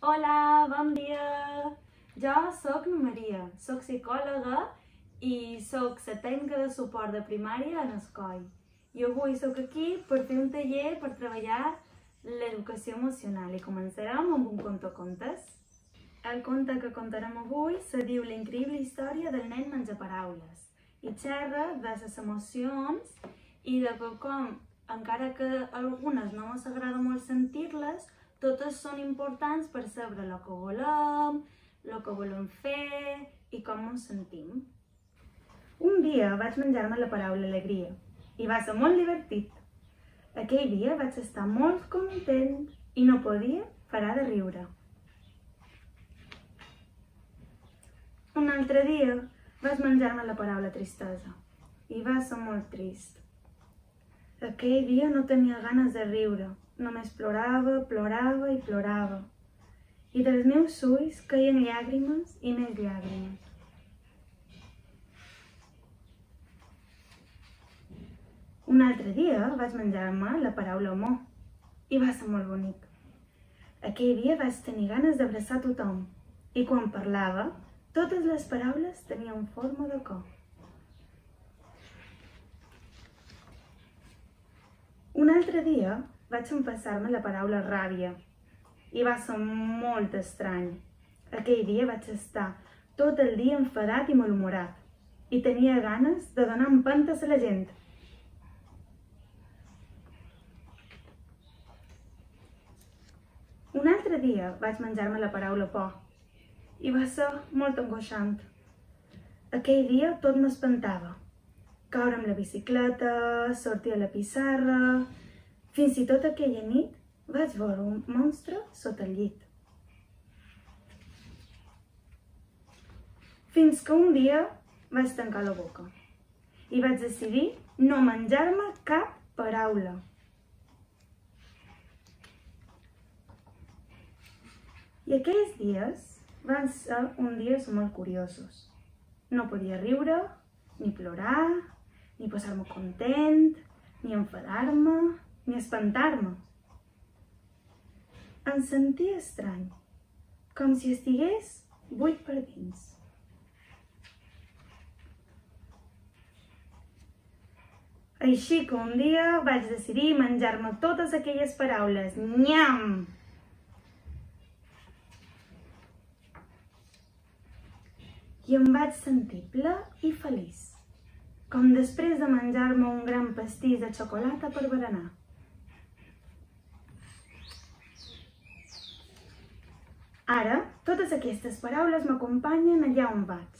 Hola, bon dia! Jo soc Maria, soc psicòloga i soc la tècnica de suport de primària en Escoi. I avui soc aquí per fer un taller per treballar l'educació emocional i començarem amb un contes. El conte que contarem avui se diu La increïble història del nen menjaparaules i xerra de les emocions i de com, encara que algunes no ens agrada molt sentir-les, totes són importants per saber el que volem fer i com ens sentim. Un dia vaig menjar-me la paraula alegria i va ser molt divertit. Aquell dia vaig estar molt content i no podia parar de riure. Un altre dia vaig menjar-me la paraula tristesa i va ser molt trist. Aquell dia no tenia ganes de riure, només plorava, plorava i plorava. I dels meus ulls caien llàgrimes i més llàgrimes. Un altre dia vaig menjar-me la paraula amor i va ser molt bonic. Aquell dia vaig tenir ganes d'abraçar tothom i quan parlava, totes les paraules tenien forma de cor. Un altre dia vaig empassar-me la paraula ràbia i va ser molt estrany. Aquell dia vaig estar tot el dia enfadat i malhumorat i tenia ganes de donar empentes a la gent. Un altre dia vaig menjar-me la paraula por i va ser molt angoixant. Aquell dia tot m'espantava. Caure amb la bicicleta, sortir a la pissarra... Fins i tot aquella nit vaig veure un monstre sota el llit. Fins que un dia vaig tancar la boca i vaig decidir no menjar-me cap paraula. I aquells dies van ser uns dies molt curiosos. No podia riure, ni plorar, ni posar-me content, ni enfadar-me, ni espantar-me. Em sentia estrany, com si estigués buit per dins. Així que un dia vaig decidir menjar-me totes aquelles paraules. Nyam! I em vaig sentir ple i feliç, com després de menjar-me un gran pastís de xocolata per berenar. Ara, totes aquestes paraules m'acompanyen allà on vaig.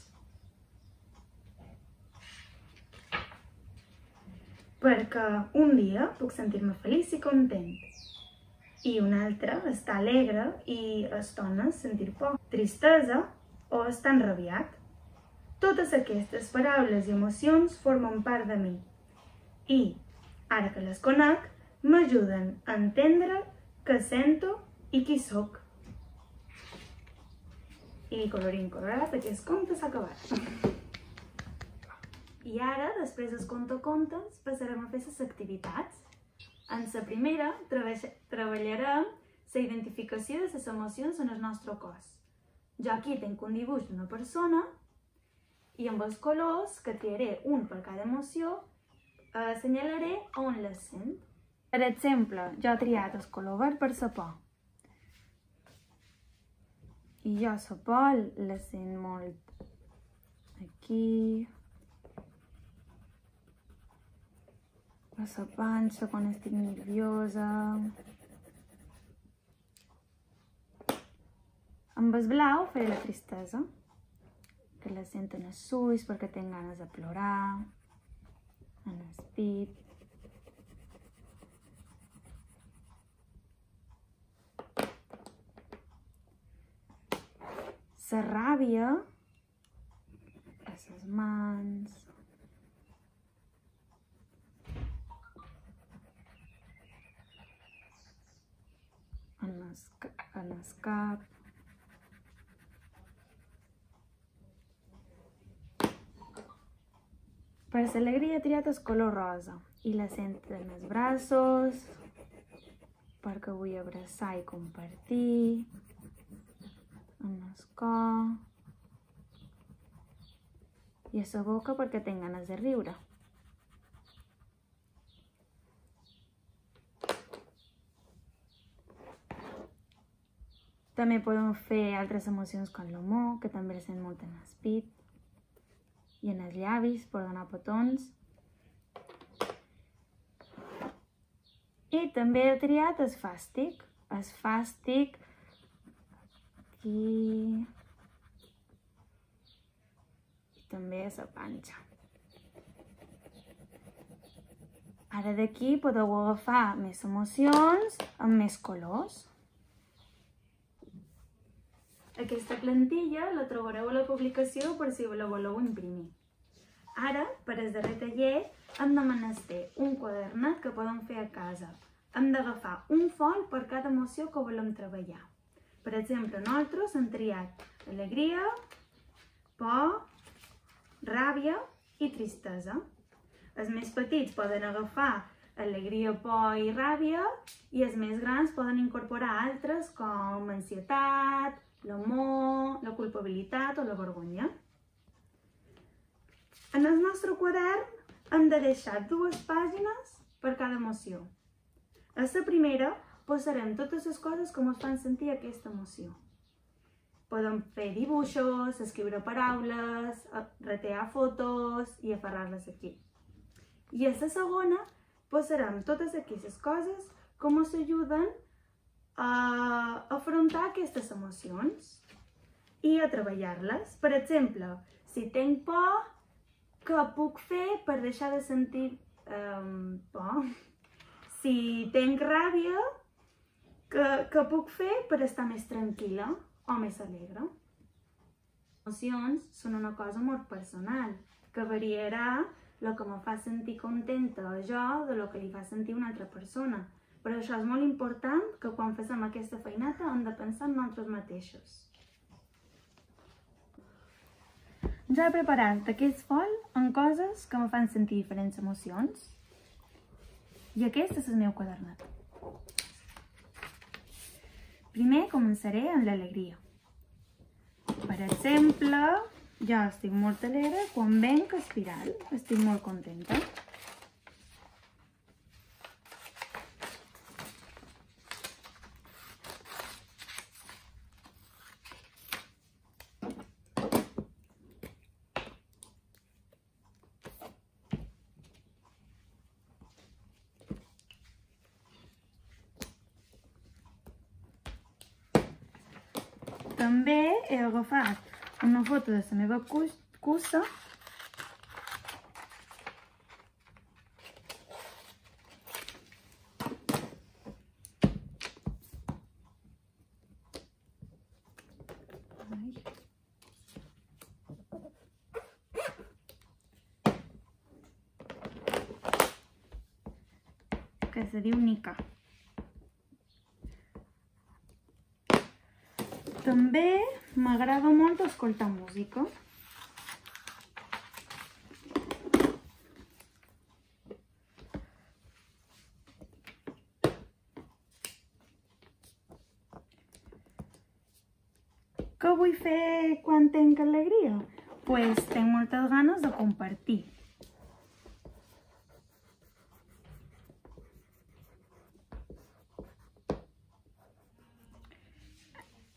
Perquè un dia puc sentir-me feliç i content. I un altre estar alegre i estones sentir por, tristesa o estar enrabiat. Totes aquestes paraules i emocions formen part de mi. I, ara que les conec, m'ajuden a entendre què sento i qui sóc. I colorín colorat, aquest conte s'ha acabat. I ara, després dels contes, passarem a fer les activitats. En la primera, treballarem la identificació de les emocions en el nostre cos. Jo aquí tinc un dibuix d'una persona i amb els colors, que triaré un per cada emoció, assenyalaré on les sent. Per exemple, jo he triat el color verd per la por. I jo la por la sent molt aquí, a la panxa quan estic nerviosa. Amb el blau faré la tristesa, que la sent en els ulls perquè tinc ganes de plorar, en el pit. La ràbia a les mans, en el cap. Per l'alegria he triat el color rosa i la sent en els braços perquè vull abraçar i compartir. en el cor i a la boca perquè tinc ganes de riure. També podem fer altres emocions com l'humor, que també la sent molt en el pit i en els llavis per donar petons. I també he triat el fàstic. El fàstic aquí i també a la panxa. Ara d'aquí podeu agafar més emocions amb més colors. Aquesta plantilla la trobareu a la publicació per si la voleu imprimir. Ara, per al darrer taller, hem de menester un quadernet que podem fer a casa. Hem d'agafar un foll per cada emoció que volem treballar. Per exemple, nosaltres hem triat alegria, por, ràbia i tristesa. Els més petits poden agafar alegria, por i ràbia i els més grans poden incorporar altres com ansietat, l'amor, la culpabilitat o la vergonya. En el nostre quadern hem de deixar 2 pàgines per cada emoció. A la primera posarem totes les coses que ens fan sentir aquesta emoció. Podem fer dibuixos, escriure paraules, retear fotos i aferrar-les aquí. I a la segona posarem totes aquestes coses que ens ajuden a afrontar aquestes emocions i a treballar-les. Per exemple, si tinc por, què puc fer per deixar de sentir por? Si tinc ràbia, què puc fer per estar més tranquil·la o més alegre? Les emocions són una cosa molt personal, que variarà el que em fa sentir contenta jo de lo que li fa sentir una altra persona. Per això és molt important que quan fem aquesta feineta hem de pensar en nosaltres mateixos. Ja he preparat aquest foll amb coses que em fan sentir diferents emocions. I aquest és el meu quadernet. Primer començaré amb l'alegria. Per exemple, jo estic molt alegre quan venc a Espiral. Estic molt contenta. També he agafat una foto de la meva cussa que se diu Nika. També m'agrada molt escoltar música. Què vull fer quan tinc alegria? Pues tinc moltes ganes de compartir.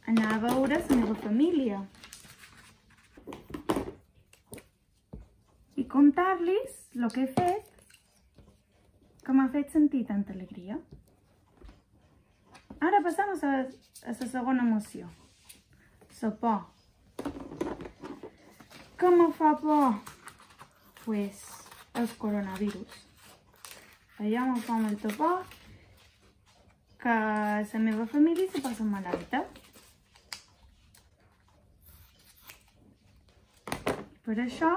Anar a veure la meva família i contar-los el que he fet que m'ha fet sentir tanta alegria. Ara passem a la segona emoció, la por. Què me fa por? Pues el coronavirus. Allò me fa molta por que la meva família se posi malalta. Per això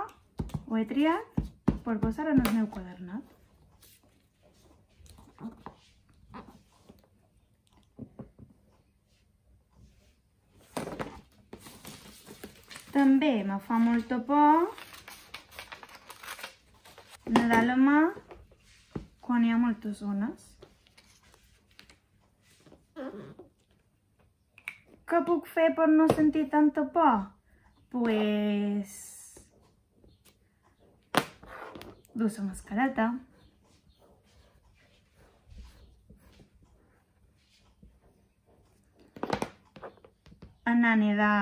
ho he triat per posar en el meu quadernet. També me fa molta por nedar a la mà quan hi ha moltes ones. Què puc fer per no sentir tanta por? Pues... dur la mascareta. Anar a nedar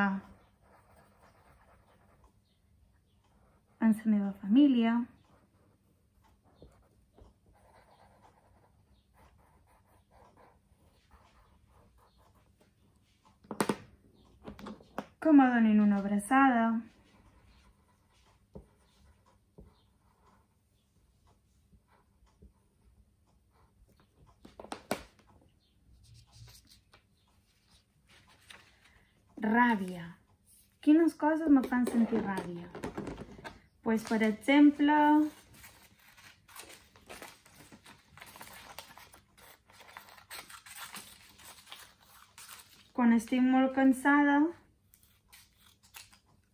amb la meva família. Que me donin una abraçada. Ràbia. Quines coses me fan sentir ràbia? Pues, per exemple, quan estic molt cansada,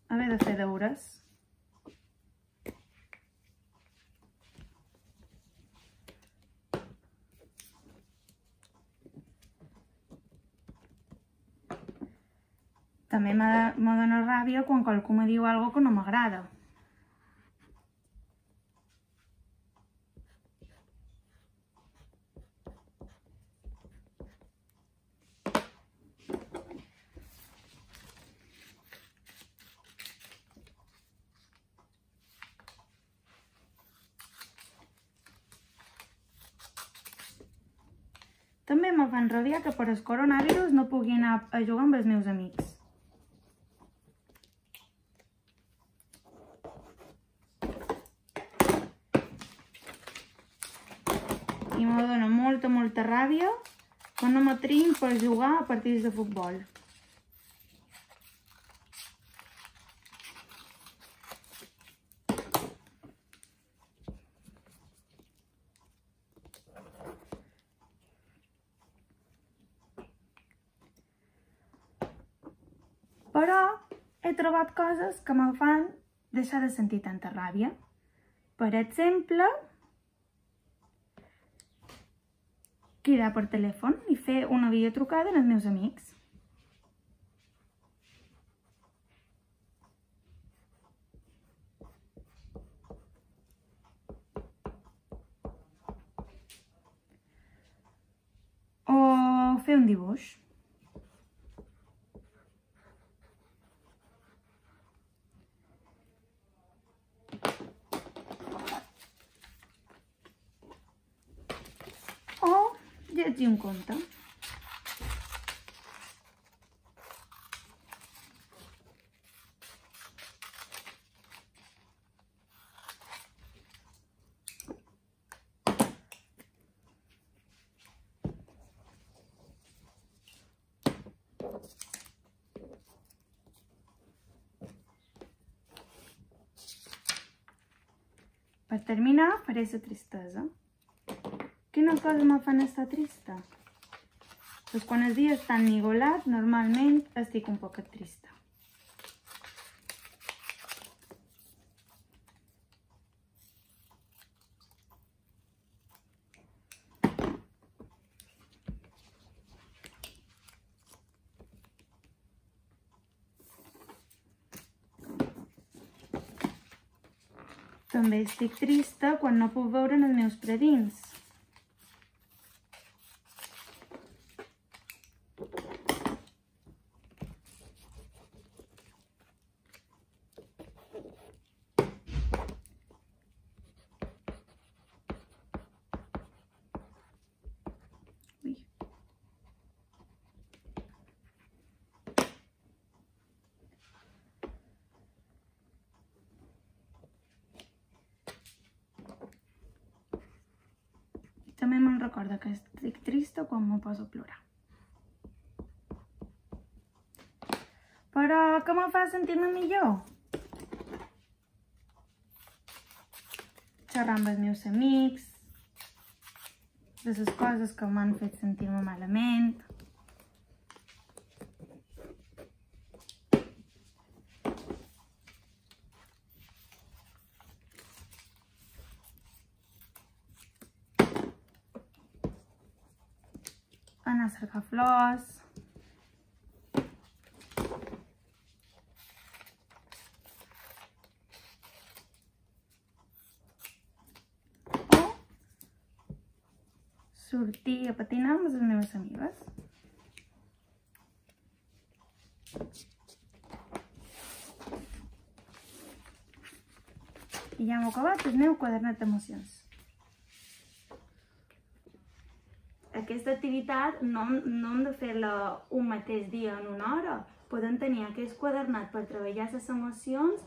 haver de fer deures. També me dona ràbia quan qualcú me diu alguna cosa que no m'agrada. També me fan rabiar que per el coronavirus no pugui anar a jugar amb els meus amics. I me dona molta ràbia que no me triïn per jugar a partits de futbol. Però he trobat coses que me fan deixar de sentir tanta ràbia. Per exemple, cridar per telèfon i fer una videotrucada als meus amics. O fer un dibuix. Llegir un conte. Per terminar, faré la tristesa. Quines coses me fan estar trista? Doncs quan el dia està ennigolat, normalment estic un poc trista. També estic trista quan no puc veure els meus predins. També me'n recorda que estic trista quan me poso a plorar. Però què me fa sentir-me millor? Xerrar amb els meus amics, de les coses que m'han fet sentir-me malament. Anar a cercar flors. sortir a patinar amb les meves amigues. I ja hem acabat el meu quadernet d'emocions. Aquesta activitat no hem de fer-la un mateix dia en una hora. Podem tenir aquest quadernet per treballar les emocions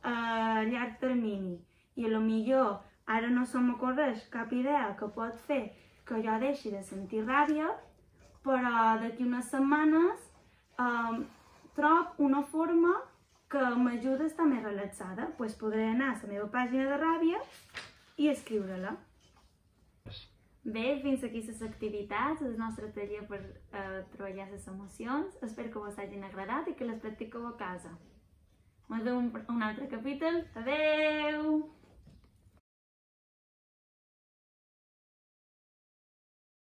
a llarg termini. I potser ara no se m'ocorreix cap idea que pot fer que jo deixi de sentir ràbia, però d'aquí unes setmanes trob una forma que m'ajuda a estar més relaxada. Doncs podré anar a la meva pàgina de ràbia i escriure-la. Bé, fins aquí les activitats, el nostre taller per treballar les emocions. Espero que us hagin agradat i que les practiqueu a casa. Ens vemos en un altre capítol. Adeu!